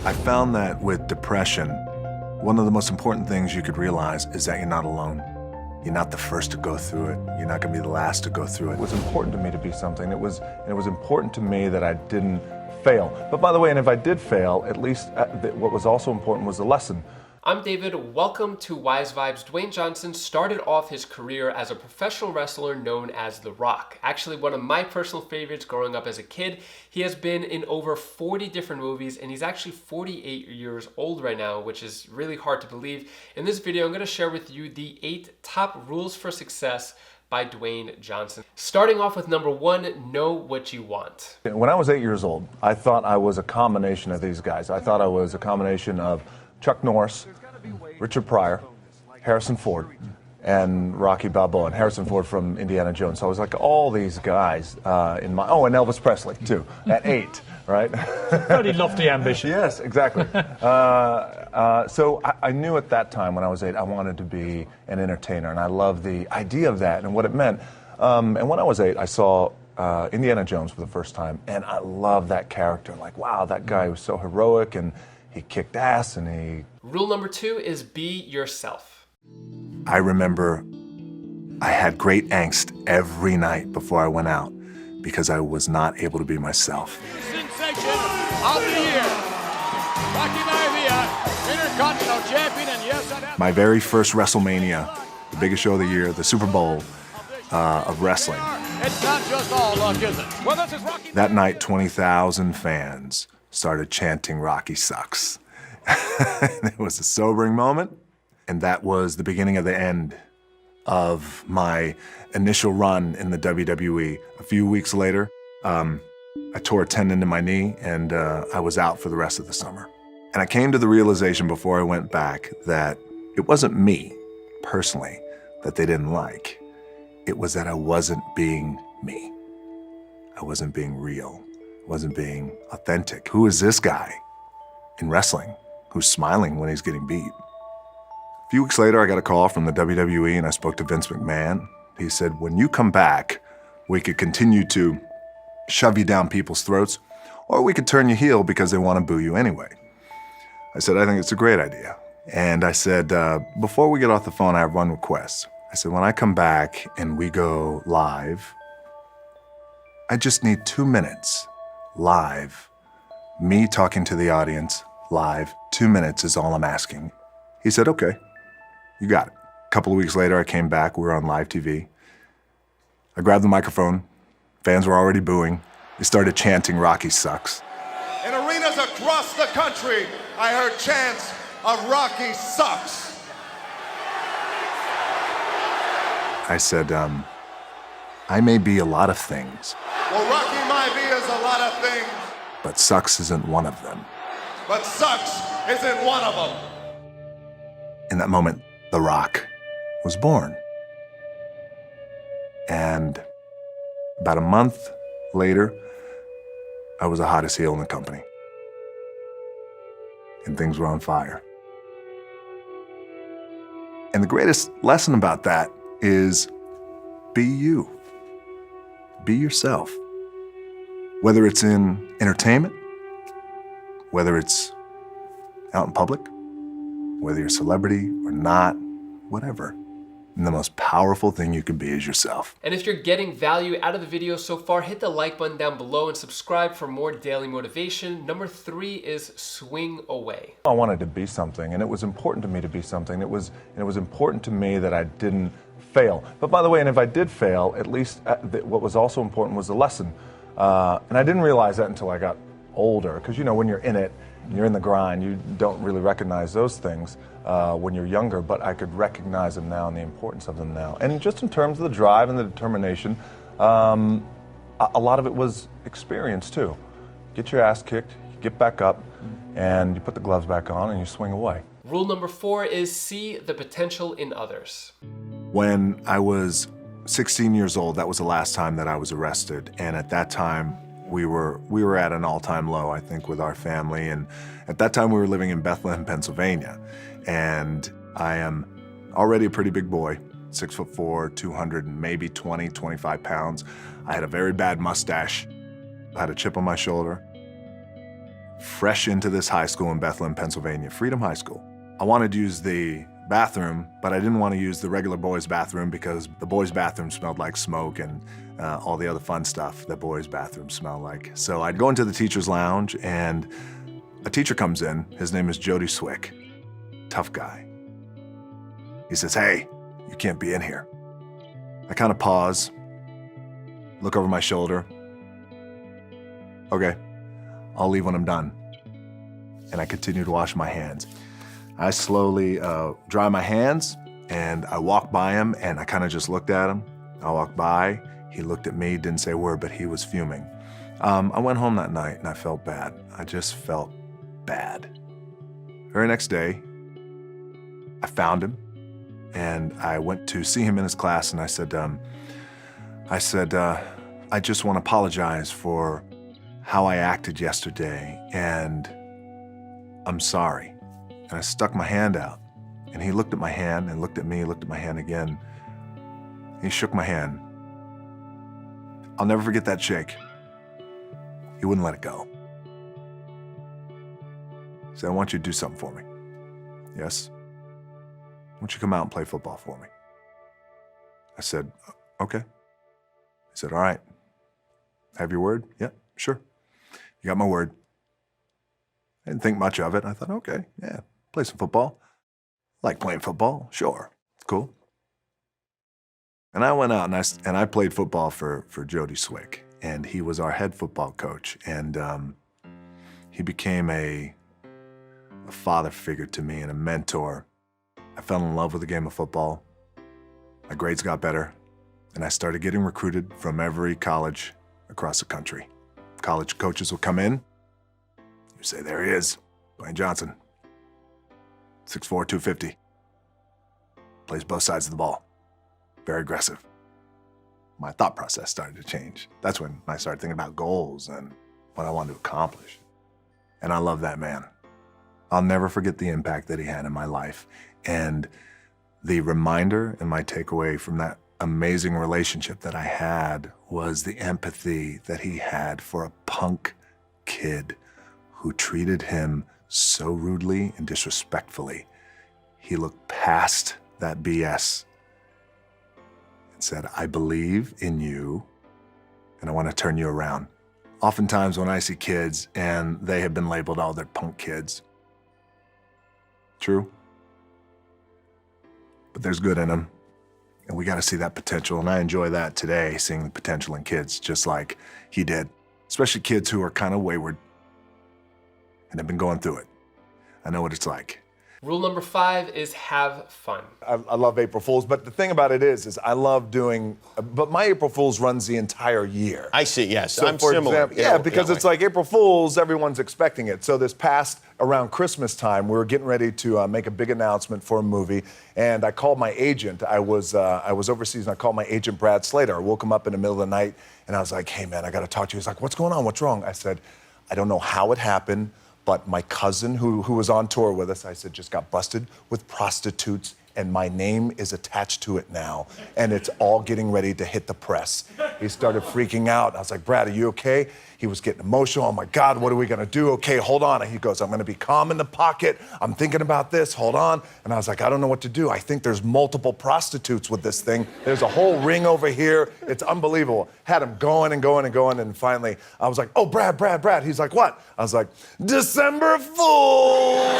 I found that with depression, one of the most important things you could realize is that you're not alone. You're not the first to go through it. You're not gonna be the last to go through it. It was important to me to be something. It was important to me that I didn't fail. But by the way, and if I did fail, at least what was also important was the lesson. I'm David, welcome to Wise Vibes. Dwayne Johnson started off his career as a professional wrestler known as The Rock. Actually, one of my personal favorites growing up as a kid. He has been in over 40 different movies, and he's actually 48 years old right now, which is really hard to believe. In this video, I'm gonna share with you the 8 top rules for success by Dwayne Johnson. Starting off with number 1, know what you want. When I was 8 years old, I thought I was a combination of these guys. I thought I was a combination of Chuck Norris, Richard Pryor, Harrison Ford, and Rocky Balboa, and Harrison Ford from Indiana Jones. So I was like all these guys and Elvis Presley too, at 8, right? Pretty lofty ambition. Yes, exactly. So I knew at that time when I was 8, I wanted to be an entertainer, and I loved the idea of that and what it meant. And when I was 8, I saw Indiana Jones for the first time, and I loved that character. Like, wow, that guy was so heroic, and he kicked ass, and he... Rule number 2 is be yourself. I remember I had great angst every night before I went out because I was not able to be myself. Sensation of the year, Rocky Maivia, Intercontinental Champion, and yes, my very first WrestleMania, the biggest show of the year, the Super Bowl of wrestling. It's not just all luck, is it? Well, this is Rocky. That night, 20,000 fans started chanting "Rocky sucks." It was a sobering moment, and that was the beginning of the end of my initial run in the WWE. A few weeks later, I tore a tendon in my knee, and I was out for the rest of the summer. And I came to the realization before I went back that it wasn't me, personally, that they didn't like. It was that I wasn't being me. I wasn't being real. Wasn't being authentic. Who is this guy in wrestling who's smiling when he's getting beat? A few weeks later, I got a call from the WWE, and I spoke to Vince McMahon. He said, when you come back, we could continue to shove you down people's throats, or we could turn you heel because they want to boo you anyway. I said, I think it's a great idea. And I said, before we get off the phone, I have one request. I said, when I come back and we go live, I just need 2 minutes live, me talking to the audience live. 2 minutes is all I'm asking. He said, okay, you got it. A couple of weeks later, I came back. We were on live TV. I grabbed the microphone. Fans were already booing. They started chanting "Rocky sucks." In arenas across the country, I heard chants of "Rocky sucks." I said, I may be a lot of things. Well, Rocky Maivia is a lot of things, But sucks isn't one of them. but sucks isn't one of them. In that moment, The Rock was born. And about a month later, I was the hottest heel in the company. And things were on fire. And the greatest lesson about that is be you. Be yourself. Whether it's in entertainment, whether it's out in public, whether you're a celebrity or not, whatever. And the most powerful thing you can be is yourself. And if you're getting value out of the video so far, hit the like button down below and subscribe for more daily motivation. Number 3 is swing away. I wanted to be something, and it was important to me to be something. It was important to me that I didn't fail. But by the way, and if I did fail, at least what was also important was the lesson. And I didn't realize that until I got older, because you know, when you're in it, you're in the grind, you don't really recognize those things when you're younger, but I could recognize them now and the importance of them now. And just in terms of the drive and the determination, a lot of it was experience too. Get your ass kicked, you get back up, and you put the gloves back on and you swing away. Rule number 4 is see the potential in others. When I was 16 years old, that was the last time that I was arrested. And at that time, we were at an all-time low, I think, with our family. And at that time, we were living in Bethlehem, Pennsylvania. And I am already a pretty big boy, 6'4", 200 and maybe 20, 25 pounds. I had a very bad mustache. I had a chip on my shoulder. fresh into this high school in Bethlehem, Pennsylvania, Freedom High School. I wanted to use the bathroom, but I didn't want to use the regular boys' bathroom because the boys' bathroom smelled like smoke and all the other fun stuff that boys' bathrooms smell like. So I'd go into the teacher's lounge and a teacher comes in. His name is Jody Swick. Tough guy. He says, "Hey, you can't be in here." I kind of pause, look over my shoulder. Okay, I'll leave when I'm done. And I continue to wash my hands. I slowly dry my hands and I walk by him and I kind of just looked at him. I walked by, he looked at me, didn't say a word, but he was fuming. I went home that night and I felt bad. I just felt bad. Very next day, I found him and I went to see him in his class and I said, I just want to apologize for how I acted yesterday and I'm sorry. And I stuck my hand out and he looked at my hand and looked at me, looked at my hand again. He shook my hand. I'll never forget that shake. He wouldn't let it go. He said, "I want you to do something for me." "Yes." "I want you to come out and play football for me." I said, "Okay." He said, "All right. Have your word?" "Yeah, sure." "You got my word." I didn't think much of it. I thought, okay, yeah, play some football. Like playing football? Sure, it's cool. And I went out and I played football for Jody Swick, and he was our head football coach, and he became a father figure to me and a mentor. I fell in love with the game of football. My grades got better, and I started getting recruited from every college across the country. College coaches will come in. You say, "There he is, Dwayne Johnson, 6'4", 250. Plays both sides of the ball. Very aggressive." My thought process started to change. That's when I started thinking about goals and what I wanted to accomplish. And I love that man. I'll never forget the impact that he had in my life. And the reminder and my takeaway from that amazing relationship that I had was the empathy that he had for a punk kid who treated him so rudely and disrespectfully. He looked past that BS and said, "I believe in you and I want to turn you around." Oftentimes when I see kids and they have been labeled, "Oh, they're punk kids." True. But there's good in them. And we got to see that potential. And I enjoy that today, seeing the potential in kids just like he did, especially kids who are kind of wayward and have been going through it. I know what it's like. Rule number 5 is have fun. I love April Fools, but the thing about it is I love doing, but my April Fools runs the entire year. I see, yes. So I'm for similar. example, because it's like April Fools, everyone's expecting it. So this past, around Christmas time, we were getting ready to make a big announcement for a movie, and I called my agent. I was overseas, and I called my agent, Brad Slater. I woke him up in the middle of the night, and I was like, "Hey, man, I got to talk to you." He's like, "What's going on? What's wrong?" I said, "I don't know how it happened, but my cousin who was on tour with us," I said, "just got busted with prostitutes, and my name is attached to it now, and it's all getting ready to hit the press." He started freaking out. I was like, "Brad, are you okay?" He was getting emotional. "Oh my God, what are we gonna do?" "Okay, hold on." And he goes, "I'm gonna be calm in the pocket. I'm thinking about this, hold on." And I was like, "I don't know what to do. I think there's multiple prostitutes with this thing. There's a whole ring over here. It's unbelievable." Had him going and going and going, and finally I was like, "Oh, Brad." He's like, "What?" I was like, "December Fool."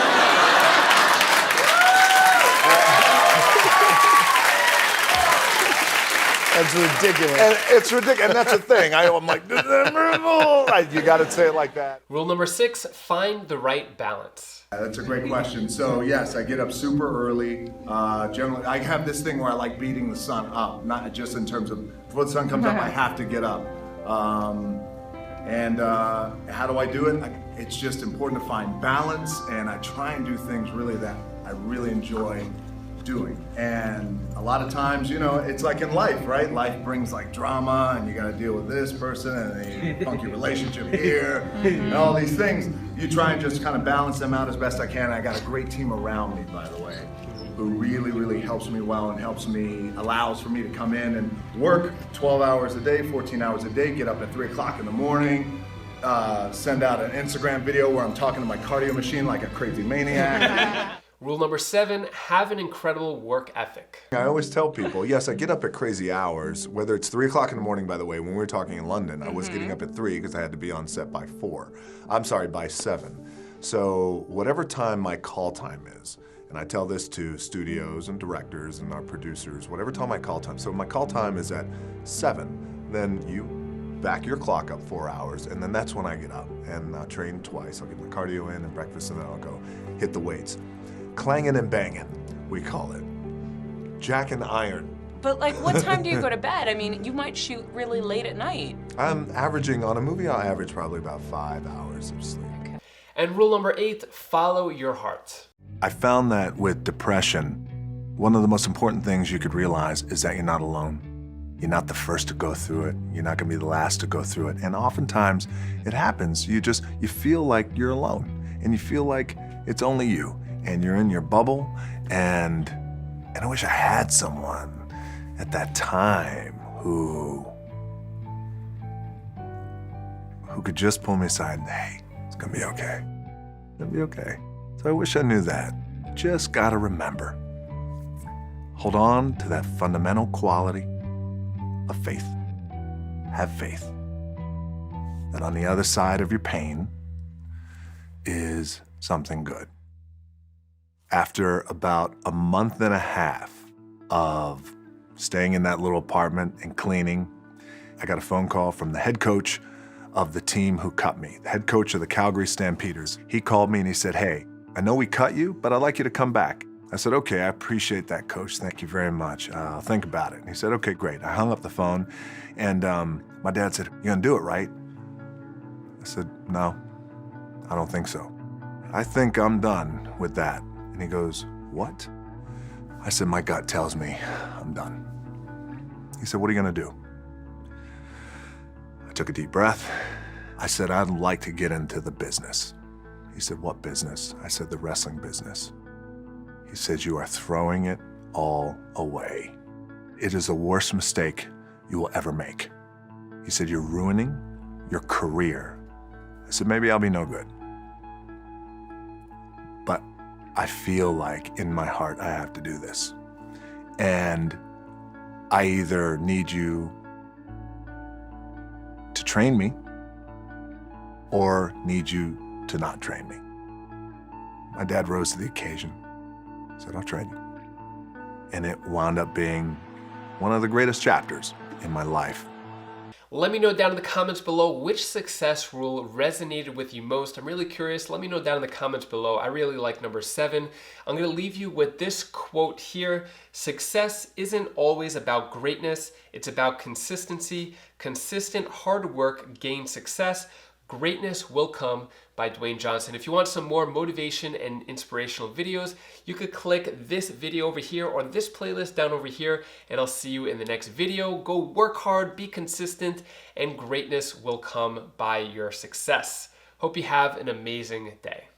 That's ridiculous. And it's ridiculous, and that's the thing. I'm like, "December Fool." You gotta say it like that. Rule number 6, find the right balance. That's a great question. So yes, I get up super early. Generally, I have this thing where I like beating the sun up, not just in terms of before the sun comes up, I have to get up. And how do I do it? It's just important to find balance, and I try and do things really that I really enjoy doing. And a lot of times, you know, it's like in life, right? Life brings like drama, and you got to deal with this person and a funky relationship here, and all these things. You try and just kind of balance them out as best I can. I got a great team around me, by the way, who really, really helps me well and allows for me to come in and work 12 hours a day, 14 hours a day, get up at 3 o'clock in the morning, send out an Instagram video where I'm talking to my cardio machine like a crazy maniac. Rule number 7, have an incredible work ethic. I always tell people, yes, I get up at crazy hours, whether it's 3 o'clock in the morning, by the way. When we were talking in London, I was getting up at 3 because I had to be on set by 7. So whatever time my call time is, and I tell this to studios and directors and our producers, whatever time my call time, so my call time is at 7, then you back your clock up 4 hours, and then that's when I get up and train twice. I'll get my cardio in and breakfast, and then I'll go hit the weights. Clanging and banging, we call it. Jack and iron. But like, what time do you go to bed? I mean, you might shoot really late at night. I'm averaging, on a movie, I'll average probably about 5 hours of sleep. Okay. And rule number 8, follow your heart. I found that with depression, one of the most important things you could realize is that you're not alone. You're not the first to go through it. You're not gonna be the last to go through it. And oftentimes it happens. You feel like you're alone, and you feel like it's only you, and you're in your bubble, and I wish I had someone at that time who could just pull me aside and, hey, it's gonna be okay. It's gonna be okay. So I wish I knew that. Just gotta remember. Hold on to that fundamental quality of faith. Have faith that on the other side of your pain is something good. After about a month and a half of staying in that little apartment and cleaning, I got a phone call from the head coach of the team who cut me, the head coach of the Calgary Stampeders. He called me and he said, hey, I know we cut you, but I'd like you to come back. I said, okay, I appreciate that, coach. Thank you very much. I'll think about it. And he said, okay, great. I hung up the phone, and my dad said, you gonna do it, right? I said, no, I don't think so. I think I'm done with that. And he goes, what? I said, my gut tells me I'm done. He said, what are you gonna do? I took a deep breath. I said, I'd like to get into the business. He said, what business? I said, the wrestling business. He said, you are throwing it all away. It is the worst mistake you will ever make. He said, you're ruining your career. I said, maybe I'll be no good. But I feel like in my heart I have to do this. And I either need you to train me or need you to not train me. My dad rose to the occasion. He said, I'll train you. And it wound up being one of the greatest chapters in my life. Let me know down in the comments below which success rule resonated with you most. I'm really curious. Let me know down in the comments below. I really like number 7. I'm going to leave you with this quote here. Success isn't always about greatness. It's about consistency. Consistent hard work gains success. Greatness Will Come by Dwayne Johnson. If you want some more motivation and inspirational videos, you could click this video over here or this playlist down over here, and I'll see you in the next video. Go work hard, be consistent, and greatness will come by your success. Hope you have an amazing day.